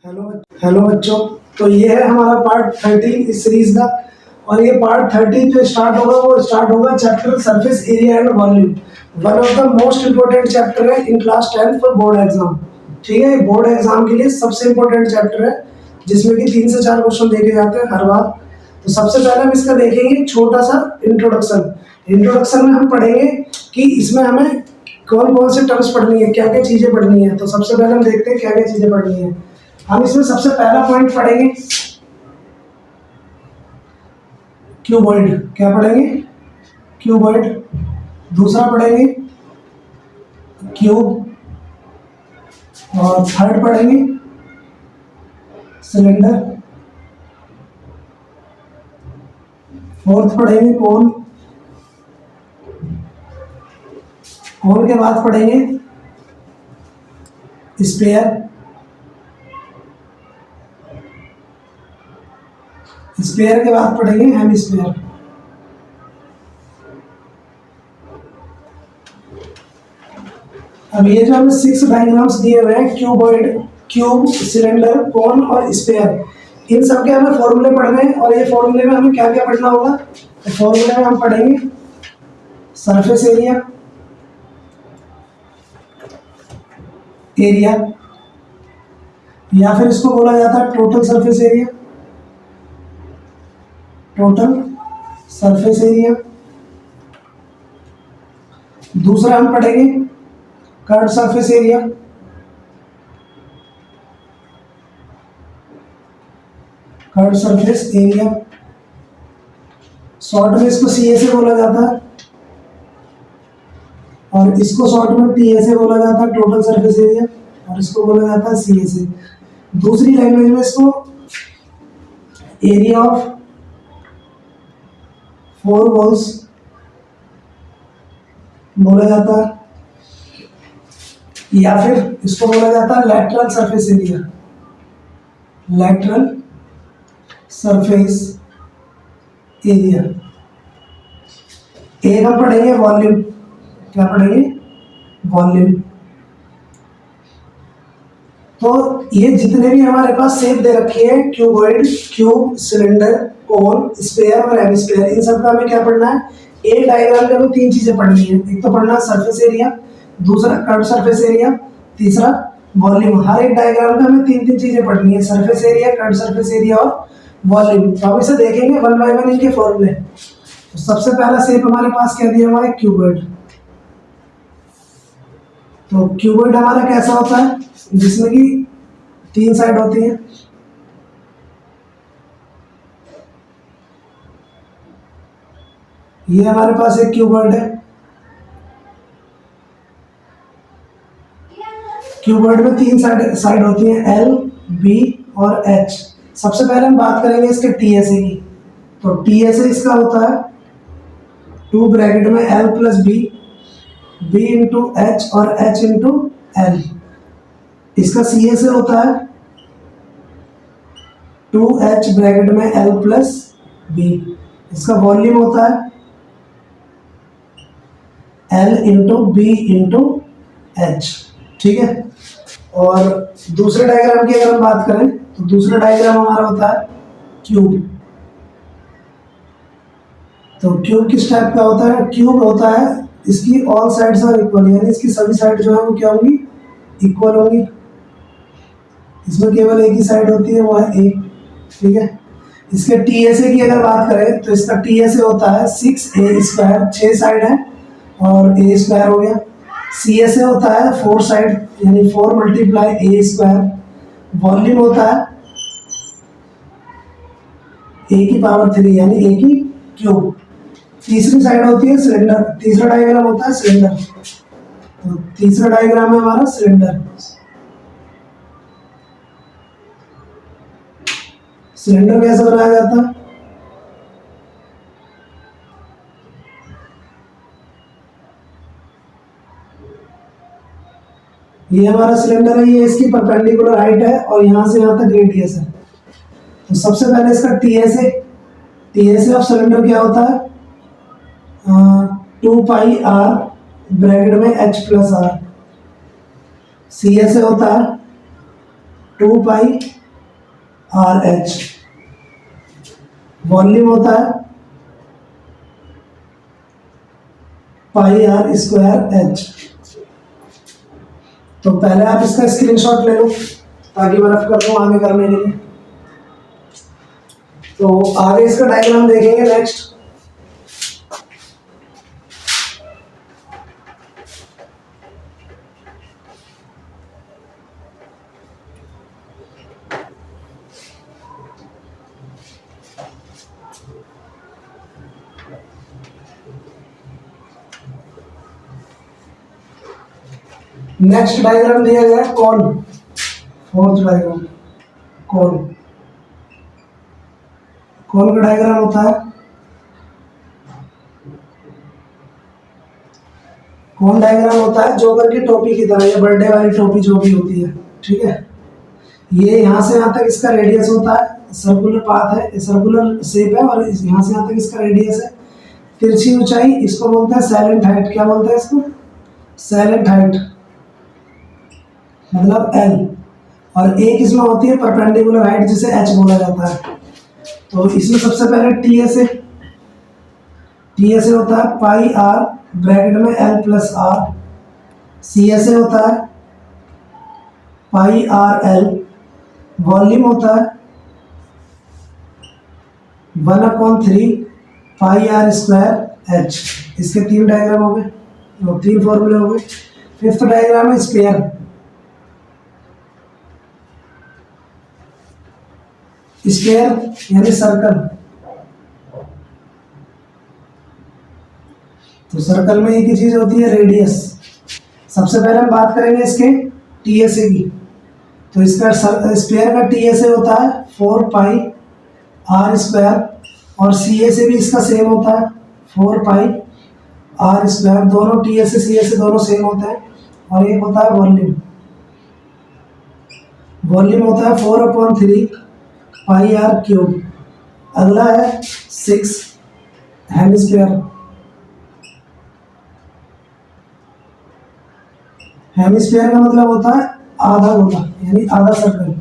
Hello बच्चों। तो ये है हमारा पार्ट 13 इस सीरीज का। और ये पार्ट 13 जो स्टार्ट होगा वो स्टार्ट होगा chapter surface area and volume. One of the most important chapter है in class 10 for board exam. ठीक है, बोर्ड एग्जाम के लिए सबसे इंपॉर्टेंट चैप्टर है जिसमें कि 3 से 4 क्वेश्चन देखे जाते हैं हर बार। तो सबसे पहले हम इसका देखेंगे छोटा सा इंट्रोडक्शन। इंट्रोडक्शन में हम पढ़ेंगे कि इसमें हमें कौन कौन से टर्म्स पढ़नी है, क्या क्या चीजें पढ़नी है। तो सबसे पहले हम देखते हैं क्या क्या चीजें पढ़नी है। हम इसमें सबसे पहला पॉइंट पढ़ेंगे क्यूबॉइड। क्या पढ़ेंगे? क्यूबॉइड। दूसरा पढ़ेंगे क्यूब। और थर्ड पढ़ेंगे सिलेंडर। फोर्थ पढ़ेंगे कोन। कोन के बाद पढ़ेंगे स्फीयर। स्फीयर के बाद पढ़ेंगे हेमिस्फीयर। अब ये जो हमें 6 डायग्राम्स दिए हुए हैं क्यूबॉइड, क्यूब, सिलेंडर, कोन और स्फीयर, इन सब के हमें फॉर्मूले पढ़ने हैं। और ये फॉर्मूले में हमें क्या क्या पढ़ना होगा? तो फॉर्मूले में हम पढ़ेंगे सरफेस एरिया, एरिया या फिर इसको बोला जाता है total surface area, total surface area. दूसरा हम पढ़ेंगे curve surface area, curve surface area. Short में इसको सी ए से बोला जाता है और इसको शॉर्ट में टी ए से बोला जाता है, टोटल सरफेस एरिया। और इसको बोला जाता है सी ए से। दूसरी लैंग्वेज में इसको एरिया ऑफ 4 वॉल्स बोला जाता है, या फिर इसको बोला जाता है lateral surface area, lateral surface area. एक हम पढ़ेंगे वॉल्यूम। क्या पढ़ेंगे? वॉल्यूम। तो ये जितने भी हमारे पास शेप दे रखी है क्यूबॉइड, क्यूब, सिलेंडर, कोन, स्फीयर और हेमिस्फीयर, इन सब का हमें क्या पढ़ना है? एक डायग्राम में हमें 3 चीजें पढ़नी है। एक तो पढ़ना सरफेस एरिया, दूसरा कर्व सरफेस एरिया, तीसरा वॉल्यूम। हर एक डायग्राम में हमें 3 चीजें पढ़नी है, surface area, curve surface area और वॉल्यूम। तो हम इसे देखेंगे वन बाय वन इनके फॉर्मूले। तो सबसे पहला शेप हमारे पास क्या दिया हुआ है? क्यूबॉइड। तो क्यूबॉइड हमारा कैसा होता है? जिसमें कि 3 साइड होती है। ये हमारे पास एक क्यूबॉइड है। क्यूबॉइड में 3 साइड होती हैं, एल, बी और एच। सबसे पहले हम बात करेंगे इसके टीएसए की। तो टीएसए इसका होता है 2 ब्रैकेट में L plus B, B into H और एच इंटू एल। इसका सी एस ए होता है 2h ब्रैकेट में एल प्लस बी। इसका वॉल्यूम होता है L into B into H. ठीक है। और दूसरे डायग्राम की अगर हम बात करें तो दूसरा डायग्राम हमारा होता है क्यूब। तो क्यूब किस टाइप का होता है? क्यूब होता है इसकी ऑल साइड्स आर इक्वल, यानी इसकी सभी साइड जो है वो क्या होंगी? इक्वल होंगी। इसमें केवल एक ही साइड होती है, वो है एक। ठीक है। इसके टीएसए की अगर बात करें तो इसका टीएसए होता है 6a स्क्वायर, 6 साइड है और ए स्क्वायर हो गया। सीएसए होता है 4 साइड, यानी 4 मल्टीप्लाई ए स्क्वायर। वॉल्यूम होता है ए की पावर 3, यानी ए की क्यूब। तीसरी साइड होती है सिलेंडर। तीसरा डायग्राम होता है सिलेंडर। तो तीसरा डायग्राम है हमारा सिलेंडर। सिलेंडर कैसे बनाया जाता है? ये हमारा सिलेंडर है, ये इसकी परपेंडिकुलर हाइट है और यहां से यहां तक रेडियस है। तो सबसे पहले इसका टीएसए, टीएसए ऑफ सिलेंडर क्या होता है? 2 पाई आर ब्रैकेट में H plus R. C S A होता है 2πr(h). वॉल्यूम होता है πr²h। तो पहले आप इसका स्क्रीनशॉट ले लो ताकि मैं रफ कर दूं आगे करने के लिए। तो आगे इसका डायग्राम देखेंगे नेक्स्ट। नेक्स्ट डायग्राम दिया गया है कौन, फोर्थ डायग्राम कौन। कौन का डायग्राम होता है, कौन डायग्राम होता है जोकर की टोपी की तरह, या बर्थडे वाली टोपी जो भी होती है, ठीक है। ये यहाँ से यहाँ तक इसका रेडियस होता है, सर्कुलर पाथ है, सर्कुलर शेप है, और यहाँ से यहाँ तक इसका रेडियस है। तिरछी ऊंचाई इसको बोलते हैं साइलेंट हाइट। क्या बोलते हैं इसको, साइलेंट हाइट, मतलब L। और एक इसमें होती है परपेंडिकुलर हाइट जिसे H बोला जाता है। तो इसमें सबसे पहले TSA होता है पाई आर ब्रैकेट में L प्लस आर। CSA होता है पाई आर L। वॉल्यूम होता है 1/3 पाई आर स्क्वायर H। इसके 3 डायग्राम हो गए, 3 फॉर्मूले हो गए। फिफ्थ डायग्राम है स्फीयर। स्फीयर यानी सर्कल। तो सर्कल में एक ही चीज होती है रेडियस। सबसे पहले हम बात करेंगे इसके टीएसए की। तो इसका स्फीयर का टीएसए होता है 4 पाई आर स्क्वायर, और सीएसए भी इसका सेम होता है 4 पाई आर स्क्वायर। दोनों टीएसए सीएसए दोनों सेम होते हैं। और एक होता है वॉल्यूम। वॉल्यूम होता है 4/3 पाई आर क्यूब। अगला है 6 हेमिस्फीयर। हेमिस्फीयर का मतलब होता है आधा गोला, यानी आधा सर्कल,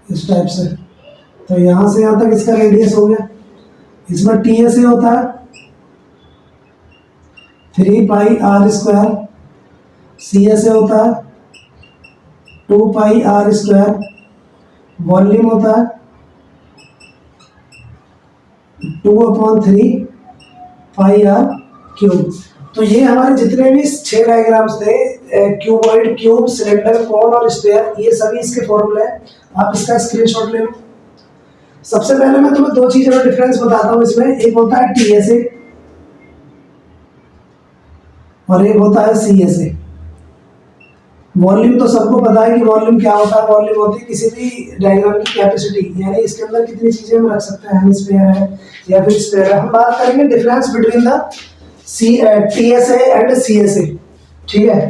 इस टाइप से। तो यहां से यहां तक इसका रेडियस हो गया। इसमें टीएसए होता है 3 पाई आर स्क्वायर। सीएसए होता है 2 पाई आर स्क्वायर। वॉल्यूम होता है 2/3 पाई आर क्यूब। तो ये हमारे जितने भी 6 डायग्राम्स थे, क्यूबॉइड, क्यूब, सिलेंडर, कोन और स्फीयर, ये सभी इसके फॉर्मूले हैं। आप इसका स्क्रीनशॉट ले लो। सबसे पहले मैं तुम्हें 2 चीजों का डिफरेंस बताता हूँ इसमें। एक होता है टीएसए और एक होता है सीएसए। वॉल्यूम तो सबको पता है कि वॉल्यूम क्या होता है। वॉल्यूम होती है किसी भी डायग्राम की कैपेसिटी, यानी इसके अंदर कितनी चीजें हम रख सकते हैं। हेमिस्फीयर है या फिर स्फीयर है। हम बात करेंगे difference between the TSA and CSA, ठीक है।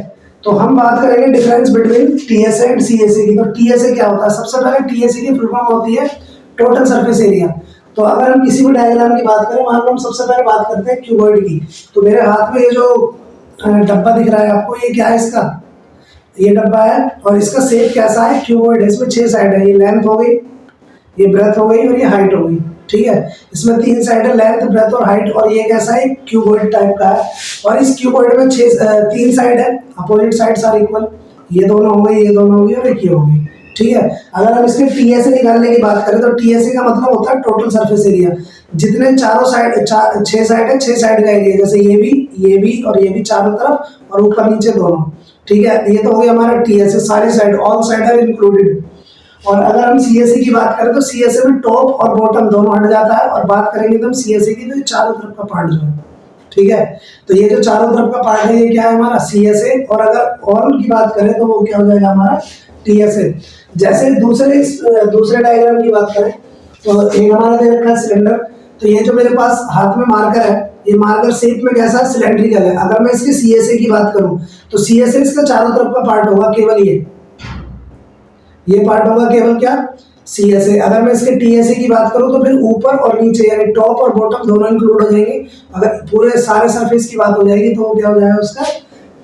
तो हम बात करेंगे difference between TSA and CSA की। तो टीएसए क्या होता है, सबसे पहले टीएसए की फुल फॉर्म होती है टोटल सरफेस एरिया। तो अगर हम किसी भी डायग्राम की बात करें, मान लो हम सबसे पहले बात करते हैं क्यूबॉइड की। तो मेरे हाथ में ये जो डब्बा दिख रहा है आपको, ये क्या है, इसका ये डब्बा है, और इसका शेप कैसा है, क्यूबॉइड है। इसमें 6 साइड है, ये लेंथ हो गई, ये ब्रेथ हो गई और ये हाइट हो गई, ठीक है। इसमें 3 साइड है, लेंथ, ब्रेथ और हाइट। और ये कैसा है, क्यूबॉइड टाइप का है। और इस क्यूबॉइड में 3 साइड है, अपोजिट साइड्स आर इक्वल। ये दोनों हो गई, ये दोनों हो गई और एक ये हो गई, ठीक है। अगर हम इसके टीएसए निकालने की बात करें तो टीएसए का मतलब होता है टोटल सरफेस एरिया। जितने चारों साइड 6 साइड है, 6 साइड का एरिया, जैसे ये भी और ये भी चारों तरफ, और ऊपर नीचे दोनों, ठीक है। ये तो हो गया हमारा टीएसए, सारी side, all side are included. और अगर हम सीएसए की बात करें तो सीएसए में टॉप और बॉटम दोनों हट जाता है। और बात करेंगे तो हम सीएसए की, तो ये चारों तरफ का पार्ट जो है, ठीक है। तो ये जो चारों तरफ का पार्ट है, ये क्या है हमारा सीएसए। और अगर ऑल की बात करें तो वो क्या हो जाएगा हमारा टीएसए। जैसे दूसरे डायग्राम की बात करें तो एक हमारा दे रखा है सिलेंडर। तो ये जो मेरे पास हाथ में मार्कर है, ये मार्कर शेप में कैसा है, सिलेंड्रिकल है। अगर मैं इसके सीएसए की बात करूं तो सीएसए इसका चारों तरफ का पार्ट होगा, केवल ये पार्ट होगा, केवल क्या, सीएसए। अगर मैं इसके टीएसए की बात करूं तो फिर ऊपर और नीचे, यानी टॉप और बॉटम दोनों इंक्लूड हो जाएंगे। अगर पूरे सारे सरफेस की बात हो जाएगी तो वो क्या हो जाएगा उसका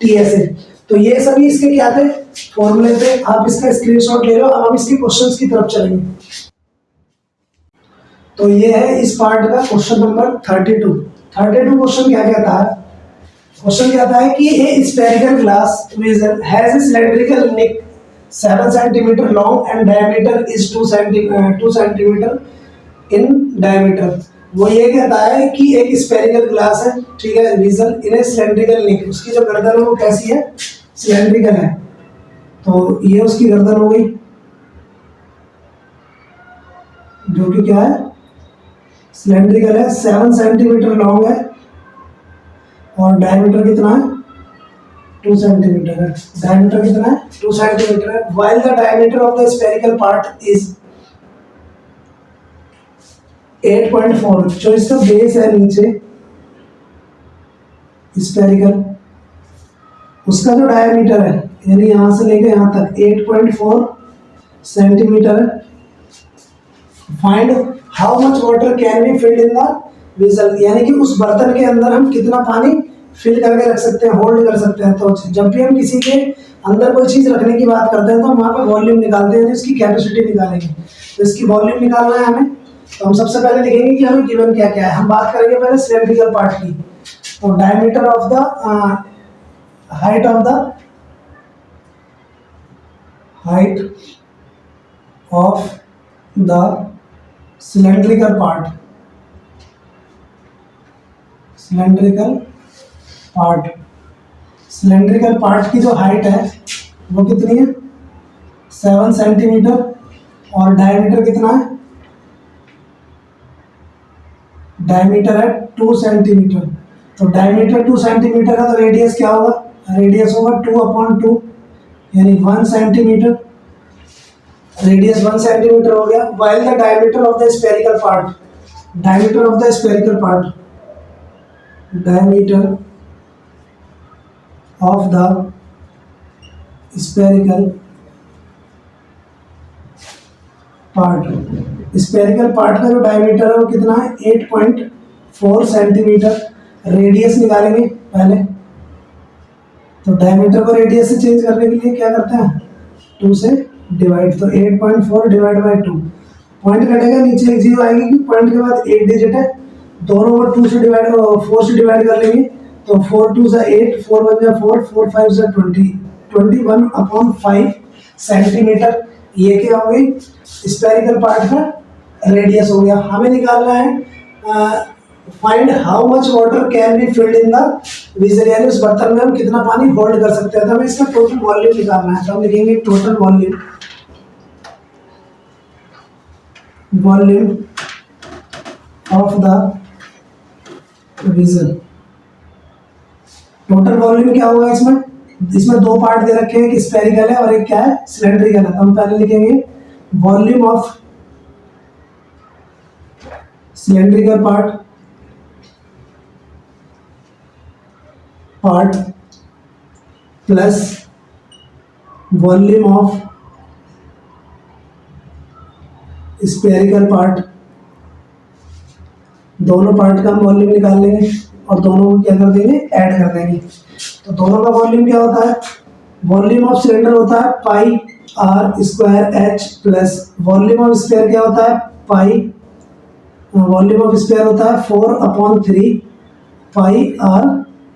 टीएसए। तो ये सभी इसके क्या थे, फॉर्मूले थे। आप इसका स्क्रीनशॉट ले लो। अब हम इसके क्वेश्चंस की तरफ चलेंगे। तो ये है इस पार्ट का क्वेश्चन नंबर 32। 32 क्वेश्चन क्या कहता है? क्वेश्चन कहता है कि ए spherical glass vessel has a cylindrical neck 7 centimetre long and diameter is 2 centimetre in diameter. वो ये कहता है कि एक स्फेरिकल ग्लास है, ठीक है, वेसल इन ए सिलेंड्रिकल नेक, उसकी जो गर्दन है वो कैसी है, सिलेंड्रिकल है। तो ये उसकी गर्दन हो गई, जो कि क्या है, सिलेंड्रिकल है, 7 सेंटीमीटर लॉन्ग है और डायमीटर कितना है, 2 सेंटीमीटर है। डायमीटर कितना है, 2 सेंटीमीटर है। While the diameter of the spherical part is 8.4। जो इसका बेस है नीचे स्फेरिकल, उसका जो डायमीटर है यानी यहां से लेकर यहां तक 8.4 सेंटीमीटर है। Find how much water can be filled in the vessel, यानी कि उस बर्तन के अंदर हम कितना पानी फिल करके रख सकते हैं, होल्ड कर सकते हैं। तो जब भी हम किसी के अंदर कोई चीज रखने की बात करते हैं तो हम वहां पर वॉल्यूम निकालते हैं, इसकी कैपेसिटी निकालेंगे। तो इसकी वॉल्यूम निकालना है हमें, तो हम सबसे पहले लिखेंगे कि हमें गिवन क्या क्या है। हम बात करेंगे पहले सिलेंड्रिकल पार्ट की। तो diameter of the height of the cylindrical part, cylindrical part की जो हाइट है वो कितनी है, 7 सेंटीमीटर, और डायमीटर कितना है, डायमीटर है 2 सेंटीमीटर। तो डायमीटर 2 सेंटीमीटर है तो रेडियस क्या होगा, रेडियस होगा 2/2 यानी 1 सेंटीमीटर। रेडियस 1 सेंटीमीटर हो गया। While the diameter of the spherical part, diameter of the spherical part, diameter of the spherical part, spherical part का जो डायमीटर है वो कितना है, 8.4 सेंटीमीटर। रेडियस निकालेंगे पहले, तो डायमीटर को रेडियस से चेंज करने के लिए क्या करते हैं, 2 से डिवाइड। तो 8.4 डिवाइड बाई 2, पॉइंट कटेगा, नीचे एक जीरो आएगी कि पॉइंट के बाद 8 डिजिट है, दोनों को 2 से डिवाइड 4 से डिवाइड कर लेंगे। तो 4 2 से 8, 4 1 जा 4, 4 5 से 20, 21/5 सेंटीमीटर। ये क्या हो गई, स्फेरिकल पार्ट का रेडियस हो गया। हमें निकालना है find how much water can be filled in the vessel, यानी उस बर्तन में हम कितना पानी होल्ड कर सकते हैं। तो हमें इसका टोटल वॉल्यूम निकालना है। तो हम लिखेंगे total volume of the vessel. Total volume क्या होगा इसमें, इसमें 2 पार्ट दे रखे हैं, एक स्फेरिकल है और एक क्या है, सिलेंड्रिकल है। तो हम पहले लिखेंगे volume of cylindrical part plus volume of spherical part. दोनों पार्ट का हम वॉल्यूम निकाल लेंगे और दोनों को क्या कर देंगे, ऐड कर देंगे। तो दोनों का वॉल्यूम क्या होता है, वॉल्यूम ऑफ सिलेंडर होता है pi r square H plus volume of sphere क्या होता है, पाई, वॉल्यूम ऑफ स्फीयर होता है 4/3 pi r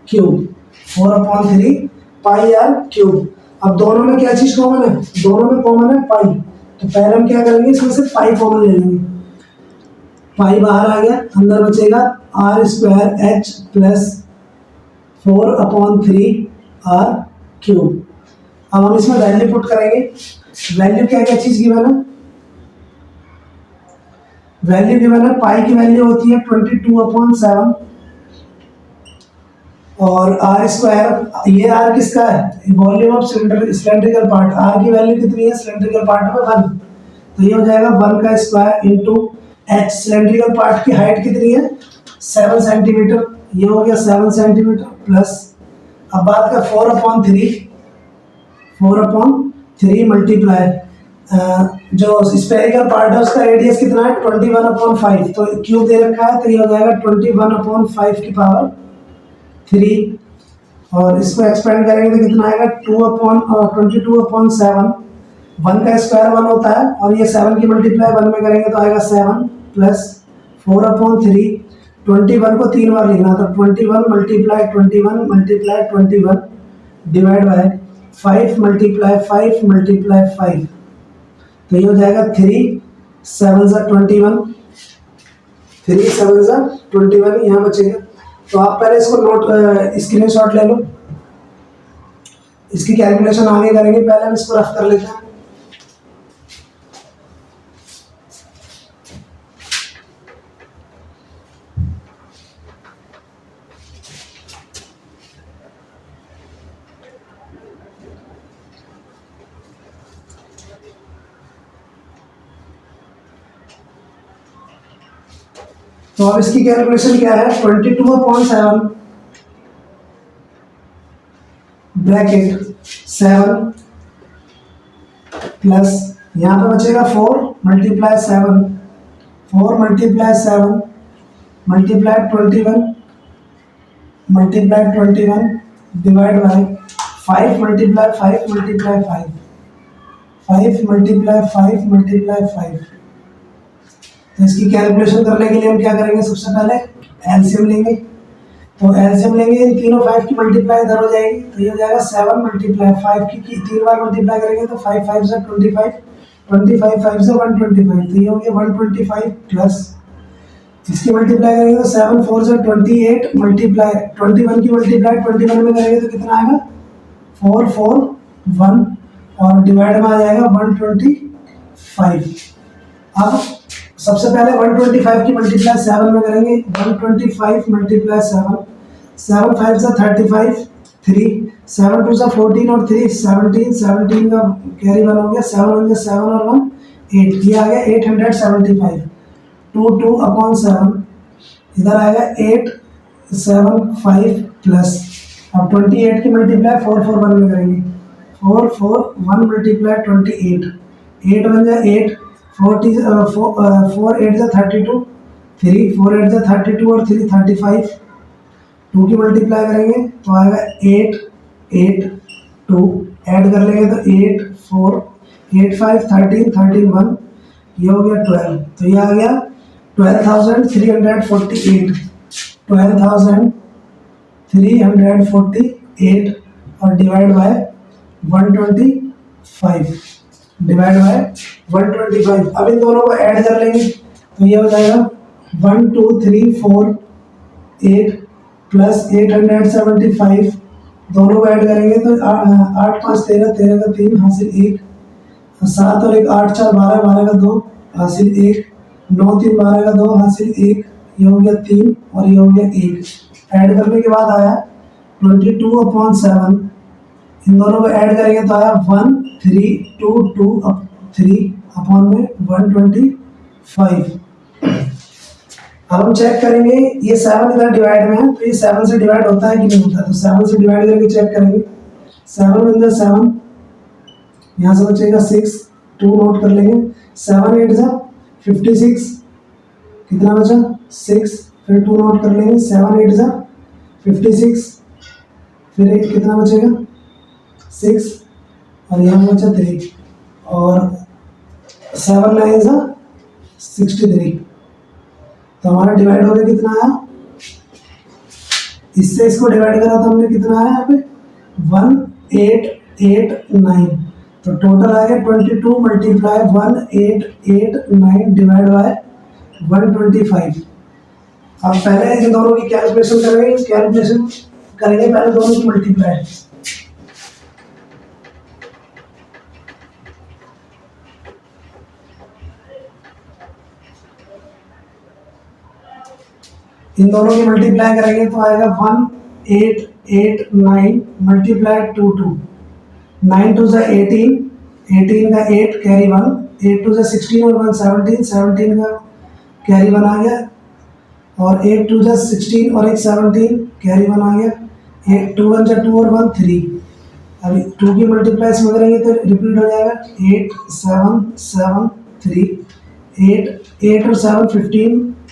cube, 4/3 pi r cube. अब दोनों में क्या चीज कॉमन है, दोनों में कॉमन है पाई। तो पहले हम क्या करेंगे, इसमें से पाई कॉमन ले लेंगे। पाई बाहर आ गया, अंदर बचेगा R square H plus 4/3 R cube. अब हम इसमें वैल्यू पुट करेंगे। वैल्यू क्या क्या चीज गिवन है, वैल्यू गिवन है, पाई की वैल्यू होती है 22/7 और आर स्क्वायर, ये आर किसका है, volume of cylindrical part. R की वैल्यू कितनी है सिलेंड्रिकल पार्ट में 1, तो ये हो जाएगा 1 का square into H. Cylindrical part की हाइट कितनी है 7 सेंटीमीटर, ये हो गया 7 सेंटीमीटर प्लस, अब बात का 4/3 मल्टीप्लाई जो स्फेरिकल पार्ट है उसका रेडियस कितना है 21/5, तो क्यूब दे रखा है तो ये हो जाएगा 21/5 की पावर 3 और इसको एक्सपेंड करेंगे तो कितना आएगा 22/7। 1 का स्क्वायर 1 होता है और ये 7 की मल्टीप्लाई 1 में करेंगे तो आएगा 7 प्लस 4/3। 21 को 3 बार लिखना तो 21 डिवाइड बाय 5 मल्टीप्लाई 5। तो ये हो जाएगा 3 7 ज़ा 21, 3 7 ज़ा 21 यहाँ बचेगा। तो आप पहले इसको नोट स्क्रीनशॉट ले लो, इसकी कैलकुलेशन आगे करेंगे, पहले हम इसको रफ कर लेते हैं। तो अब इसकी कैलकुलेशन क्या है, 22/7 ब्रैकेट 7 प्लस यहाँ पे बचेगा 4 multiply 7 multiply 21 divide by 5 multiply 5 multiply 5। तो इसकी कैलकुलेशन करने के लिए हम क्या करेंगे, सबसे पहले एलसीएम लेंगे। तो एलसीएम लेंगे, इन तीनों 5 की मल्टीप्लाई इधर हो जाएगी तो ये हो जाएगा 7 मल्टीप्लाई 5 की 3 बार मल्टीप्लाई करेंगे तो 5 5 से 25, 25 5 से 125, तो ये हो गया 125 प्लस इसकी मल्टीप्लाई करेंगे तो 7 4 से 28 मल्टीप्लाई 21 की मल्टीप्लाई 21 में करेंगे तो कितना आएगा 4 4 1 और डिवाइड में आ जाएगा 125। अब सबसे पहले 125 की मल्टीप्लाई 7 में करेंगे, 125 मल्टीप्लाई 7 7 5 से 35, 3 7 2 से 14 और 3 17 17 का कैरी 1 हो गया, 7 1 से 7 और 1 8, ये आ गया 875। 2/7 इधर आएगा 875 प्लस अब 28 की मल्टीप्लाई 4 4 1 में करेंगे, 4 4 1 मल्टीप्लाई 28, 8 1 जा 8, 4 8 जा 32, 3 4 8 जा 32 और 3 35, 2 की मल्टीप्लाई करेंगे तो आएगा 8 8 2, ऐड कर लेंगे तो 8 4 8 5 13 13 1, ये हो गया 12। तो ये आ गया 12,348 12,348 और डिवाइड बाय 125। अब इन दोनों को ऐड कर लेंगे तो ये हो जाएगा 1 2 3 4 8 प्लस 875, दोनों को ऐड करेंगे तो 8 5 13 13 का 3 हासिल 1, 7 और 1 8 4 12 12 का 2 हासिल 1, 9 3 12 का 2 हासिल 1, ये हो गया 3 और ये हो गया 1। ऐड करने के बाद आया 22/7, इन दोनों को ऐड करेंगे तो आया 1322 3 अपॉन में 125। अब हम चेक करेंगे ये 7 इधर डिवाइड में है तो ये 7 से डिवाइड होता है कि नहीं होता, तो 7 से डिवाइड करके चेक करेंगे। 7 1 जा 7, यहाँ से बचेगा 6, 2 नोट कर लेंगे, 7 8 जा 56, कितना बचा 6, फिर 2 नोट कर लेंगे, 7 8 जा 56, फिर एक कितना बचेगा 6 और यहाँ बचा 3 और 7 9 जा 63। तो हमारा डिवाइड हो गया कितना आया, इससे इसको डिवाइड करा तो हमने कितना आया यहाँ पे 1889। तो टोटल आ गया 22 मल्टीप्लाई 1889 डिवाइड बाय 125। अब पहले इन दोनों की कैलकुलेशन करेंगे पहले दोनों की मल्टीप्लाई। इन दोनों की मल्टीप्लाई करेंगे तो आएगा 1889 मल्टीप्लाई 2 2, 9 2 से 18, 18 का 8 कैरी 1, 8 2 से 16 और 1 17, 17 का कैरी 1 आ गया और 8 2 से 16 और 1 17 कैरी 1 आ गया, 8 2 1 से 2 और 1 3। अभी 2 की मल्टीप्लाई इसमें करेंगे तो रिपीट हो जाएगा 8 7 7 3, 8 8 और 7 15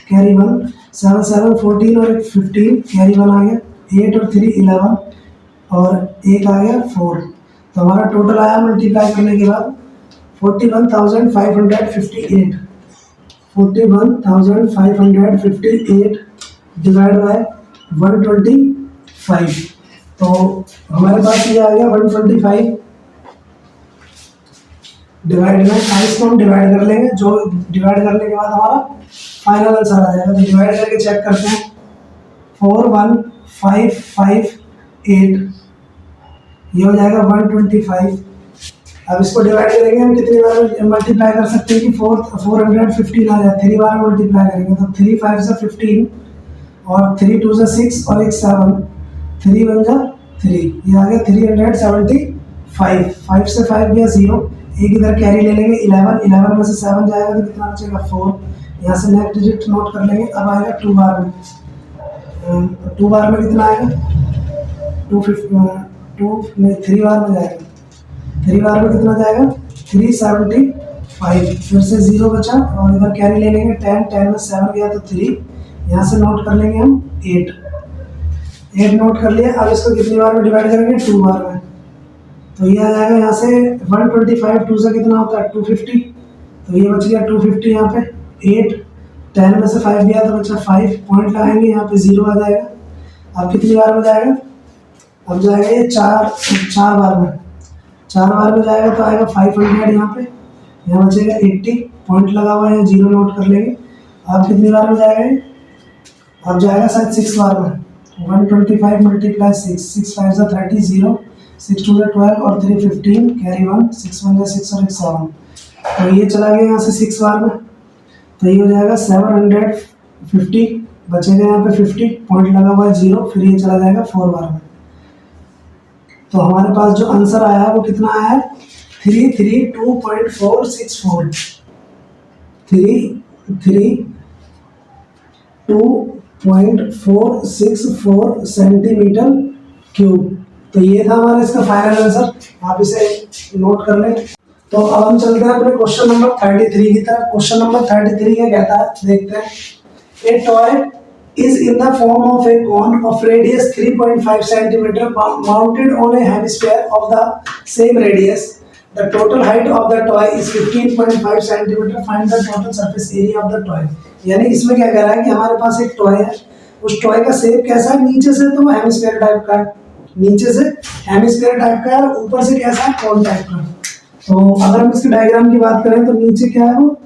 कैरी 1, 7 7 14 और 15 कैरी 1 आ गया, 8 और 3 11, और एक आ गया 4। तो हमारा टोटल आया मल्टीप्लाई करने के बाद 41,558, 41,558 डिवाइड बाय 125। तो हमारे पास ये आ गया 125 डिवाइड में 22 को हम डिवाइड कर लेंगे, जो डिवाइड करने के बाद हमारा फाइनल आंसर आ जाएगा। तो डिवाइड करके चेक करते हैं, 41,558 ये हो जाएगा 125। अब इसको डिवाइड करेंगे हम कितनी बार मल्टीप्लाई कर सकते हैं कि 415 आ जाए, 3 बार मल्टीप्लाई करेंगे तो 3 5 से 15 और 3 2 से 6 और एक 7, 3 1 जा 3, ये आ गया 375। 5 से 5 गया 0, एक इधर कैरी ले लेंगे 11, 11 में से 7 जाएगा तो कितना बचेगा 4। यहाँ से नेक्स्ट डिजिट नोट कर लेंगे। अब आएगा 2 बार में, 2 बार में कितना आएगा 3 बार में जाएगा, 3 बार में कितना जाएगा 375। फिर से 0 बचा और इधर कैरी ले लेंगे 10, 10 में 7 गया तो 3, यहाँ से नोट कर लेंगे हम 8 नोट कर लिया। अब इसको कितनी बार में डिवाइड करेंगे 2 बार में, तो ये आ जाएगा यहाँ से 125, 2 से कितना होता है 250, तो ये बच गया 250 यहाँ पे। 8, 10 में से 5 गया तो बचा 5, पॉइंट लगाएंगे यहाँ पे 0 आ जाएगा। अब कितनी बार में जाएगा, अब जाएगा ये 4 बार में, 4 बार में जाएगा तो आएगा 500 यहाँ पे, यहाँ बचेगा 80, पॉइंट लगा हुआ है 0 नोट कर लेंगे। अब कितनी बार में जाएगा ये, अब जाएगा शायद 6 बार में, 125 मल्टीप्लाई 6, 6 5 से 30, 0, 6 2 से 12 और 3 15, कैरी 1, 6 1 से 6 और एक 7, तो ये चला गया यहाँ से 6 बार में, तो ये हो जाएगा 750, बचेगा यहाँ पे 50, पॉइंट लगा हुआ है 0, फिर ये चला जाएगा 4 बार में। तो हमारे पास जो आंसर आया है वो कितना आया है 332.464, 332.464 सेंटीमीटर क्यूब। तो ये था हमारा इसका फाइनल आंसर, आप इसे नोट कर लें। तो अब हम चलते हैं अपने क्वेश्चन नंबर 33 की तरफ। क्वेश्चन नंबर 33 क्या कहता है, देखते हैं। ए toy is in the form of a cone of radius 3.5 centimeter mounted on a hemisphere of the same radius. The total height of the toy is 15.5 centimeter. Find the total surface area of the toy. यानी इसमें क्या कह रहा है कि हमारे पास एक toy है, उस टॉय का शेप कैसा है, नीचे से तो हेमिस्फीयर टाइप का है, नीचे से हेमिस्फीयर टाइप का है और ऊपर से कैसा है कोन टाइप का। तो अगर हम इसके डायग्राम की बात करें तो नीचे क्या है वो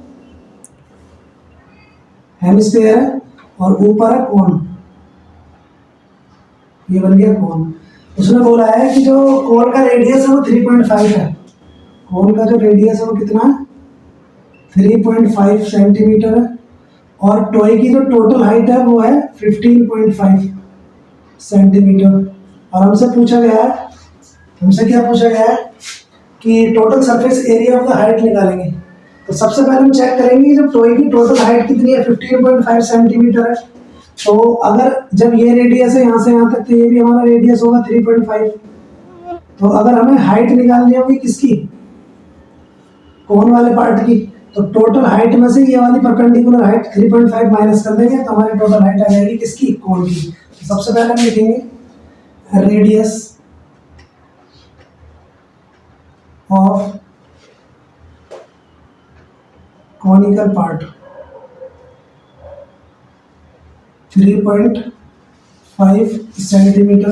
हेमिस्फीयर है और ऊपर है कोन, ये बन गया कोन। उसने बोला है कि जो कोन का रेडियस है वो 3.5 है, कोन का जो रेडियस है वो कितना है 3.5 सेंटीमीटर है और टॉय की जो टोटल हाइट है वो है 15.5 सेंटीमीटर। और हमसे पूछा गया है, हमसे क्या पूछा गया है कि total surface area of the height निकालेंगे। तो सबसे पहले हम चेक करेंगे कि जब टॉय की टोटल हाइट कितनी है 15.5 सेंटीमीटर है, तो अगर जब ये रेडियस है यहाँ से यहाँ तक तो ये भी हमारा रेडियस होगा 3.5। तो अगर हमें हाइट निकालनी होगी किसकी, कोन वाले पार्ट की, तो टोटल हाइट में से ये वाली परपेंडिकुलर हाइट 3.5 माइनस कर देंगे तो हमारी टोटल हाइट आ जाएगी किसकी, कोन की। तो सबसे पहले हम लिखेंगे radius of conical part 3.5 centimetre.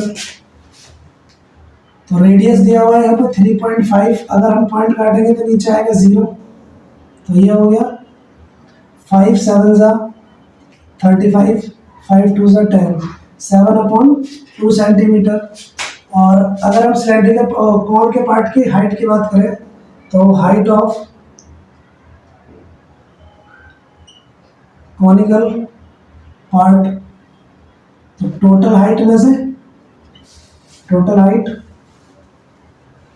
तो रेडियस दिया हुआ है यहाँ पर 3.5, अगर हम पॉइंट काटेंगे तो नीचे आएगा 0, तो ये हो गया 5 7 जा 35, 5 2 जा 10, 7/2 सेंटीमीटर। और अगर हम सिलेंडर कोन के पार्ट की हाइट की बात करें तो हाइट ऑफ कॉनिकल पार्ट, तो टोटल हाइट में से total height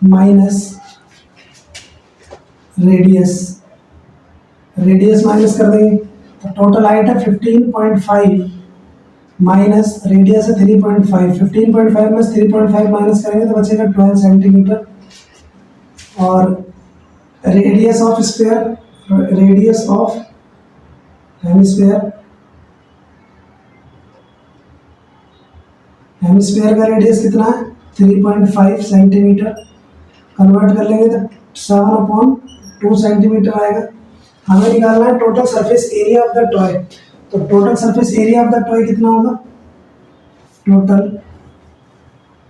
minus radius, radius minus कर देंगे तो टोटल हाइट है 15.5 माइनस रेडियस है 3.5, 15.5 में 3.5 माइनस करेंगे तो बचेगा 12 सेंटीमीटर। और radius of sphere, radius of hemisphere, hemisphere का रेडियस कितना है 3.5 सेंटीमीटर, कन्वर्ट कर लेंगे तो 7/2 सेंटीमीटर आएगा। हमें निकालना है total surface area of the toy. तो total surface area of the toy कितना होगा? Total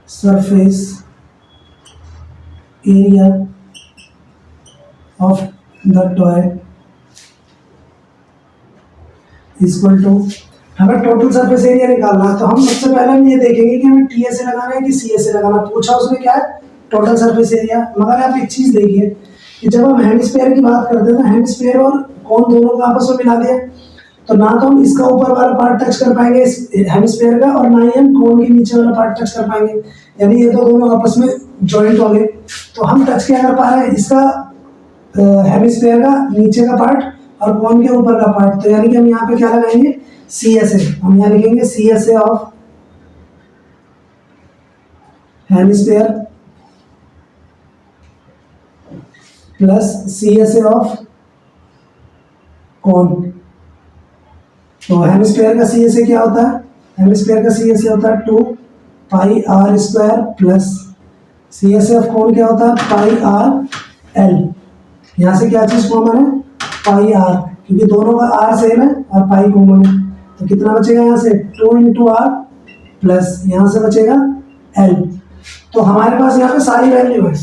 surface area of the toy equal to, हमें टोटल सरफेस एरिया निकालना है। तो हम सबसे पहले हम ये देखेंगे कि हमें टीएसए लगाना है कि सीएसए लगाना। पूछा उसने क्या है? Total surface area. मगर आप एक चीज देखिए कि जब हम हेमिस्फीयर की बात करते हैं तो हेमिस्फीयर और कोन दोनों को आपस में मिला दिया, तो ना तो हम इसका ऊपर वाला पार्ट टच कर पाएंगे इस हेमिस्फीयर का, और ना ही हम कोन के नीचे वाला पार्ट टच कर पाएंगे, यानी ये तो दोनों आपस में जॉइंट हो गए। तो हम टच क्या कर पा रहे हैं? इसका हेमिस्फीयर का नीचे का पार्ट और कोन के ऊपर का पार्ट। तो यानी कि हम यहाँ पे क्या लगाएंगे? सीएसए। हम यहाँ लिखेंगे CSA of hemisphere plus CSA of cone. तो हेमिस्फीयर का सीएसए क्या होता है? हेमिस्फीयर का सीएसए होता है 2πr² plus CSA of cone क्या होता है? πrl। यहाँ से क्या चीज कॉमन है? πr, क्योंकि दोनों का r सेम है और पाई कॉमन है। तो कितना बचेगा यहाँ से? 2 × r प्लस यहाँ से बचेगा l। तो हमारे पास यहाँ पे सारी वैल्यू है।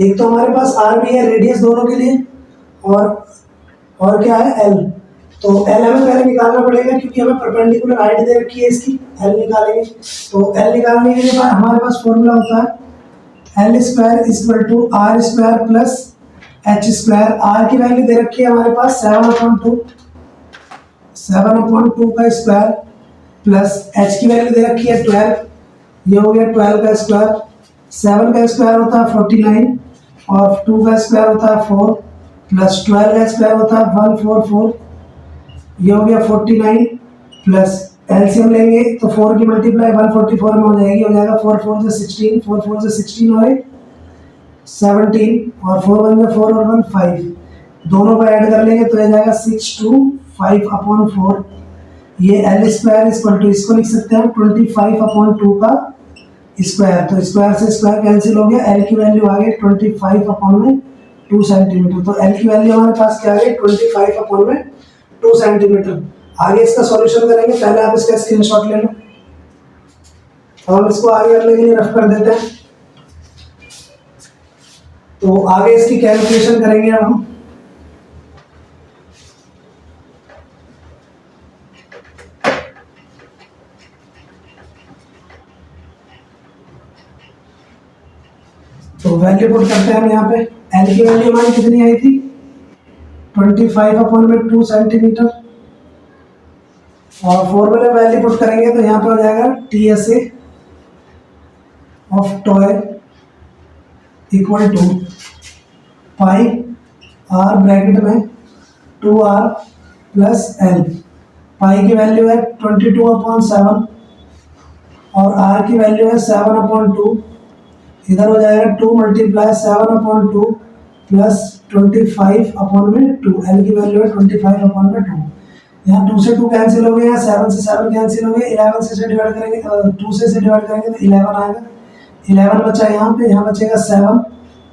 एक तो हमारे पास r भी है रेडियस दोनों के लिए, और क्या है? l। तो l हमें पहले निकालना पड़ेगा क्योंकि हमें परपेंडिकुलर हाइट दे रखी है इसकी। l निकालेंगे तो l निकालने के लिए हमारे पास फॉर्मूला होता है l² = r² plus h²। r की वैल्यू दे रखी है हमारे पास 7/2 का स्क्वायर प्लस h की वैल्यू दे रखी है 12, ये हो गया 12 का स्क्वायर। 7 का स्क्वायर होता है 49 और 2 का स्क्वायर होता है 4 प्लस 12 का स्क्वायर होता है 144, ये हो गया 49 प्लस एलसीएम लेंगे तो 4 की मल्टीप्लाई 144 में हो जाएगी, हो जाएगा 4 4 से 16, 4 4 से 16 और 17 और 4 1 4 और 1 5, दोनों को ऐड कर लेंगे तो आ जाएगा 625/4। ये L² इसको लिख सकते हैं 25/2 का स्क्वायर। तो स्क्वायर से स्क्वायर कैंसिल हो गया, L की वैल्यू आ गई 25/2 सेंटीमीटर। तो L की वैल्यू हमारे पास क्या आ गई? 25/2 सेंटीमीटर। आगे इसका सॉल्यूशन करेंगे, पहले आप इसका स्क्रीनशॉट ले लो। हम इसको आगे करने के लिए रफ कर देते हैं। तो आगे इसकी कैलकुलेशन करेंगे अब हम। तो वैल्यू पुट करते हैं हम यहाँ पे। L की वैल्यू हमारी कितनी आई थी? 25/2 सेंटीमीटर। और फॉर्मूले वैल्यू पुट करेंगे तो यहाँ पे हो जाएगा TSA of toy equal to pi r bracket में 2r प्लस l। पाई की वैल्यू है 22/7 और r की वैल्यू है 7/2। इधर हो जाएगा 2 × 7/2 प्लस 25/2। l की वैल्यू है 25/2। यहाँ 2 से 2 कैंसिल हो गए, यहाँ 7 से 7 कैंसिल हो गए, 11 से डिवाइड करेंगे 2 से डिवाइड करेंगे तो 11 आएगा। 11 बचा यहाँ पे, यहाँ बचेगा 7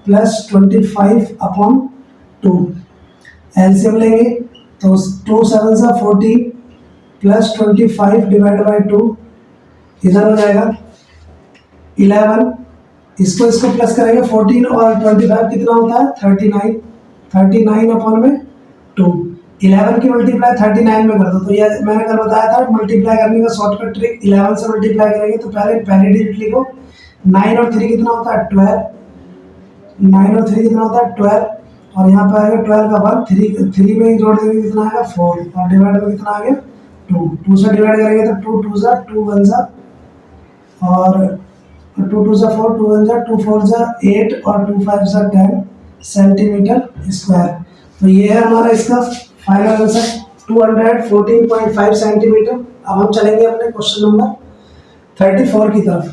प्लस 25/2। एलसीएम लेंगे तो 2 7 से 14 प्लस 25 / 2, इधर हो जाएगा 11। इसको प्लस करेंगे 14 और 25 कितना होता है? 39। 39/2। 11 की मल्टीप्लाई 39 में कर दो। तो ये मैंने कल बताया था मल्टीप्लाई करने का शॉर्टकट ट्रिक। 11 से मल्टीप्लाई करेंगे तो पहले डिजिट लिखो। 9 और 3 कितना होता है? 12। 9 और 3 कितना होता है? 12। और यहाँ पे आएगा 12 का बाद 3 में जोड़ देंगे कितना आएगा? 4 और डिवाइड में कितना आ गया? 2। 2 से डिवाइड करेंगे तो 2 2 जा 2 1 जा और 2 2 जा 4, 2 1 जा 2 4 जा 8 और 2 5 जा 10 सेंटीमीटर स्क्वायर। तो ये है हमारा इसका फाइनल आंसर 214.5 सेंटीमीटर। अब हम चलेंगे अपने क्वेश्चन नंबर 34 की तरफ।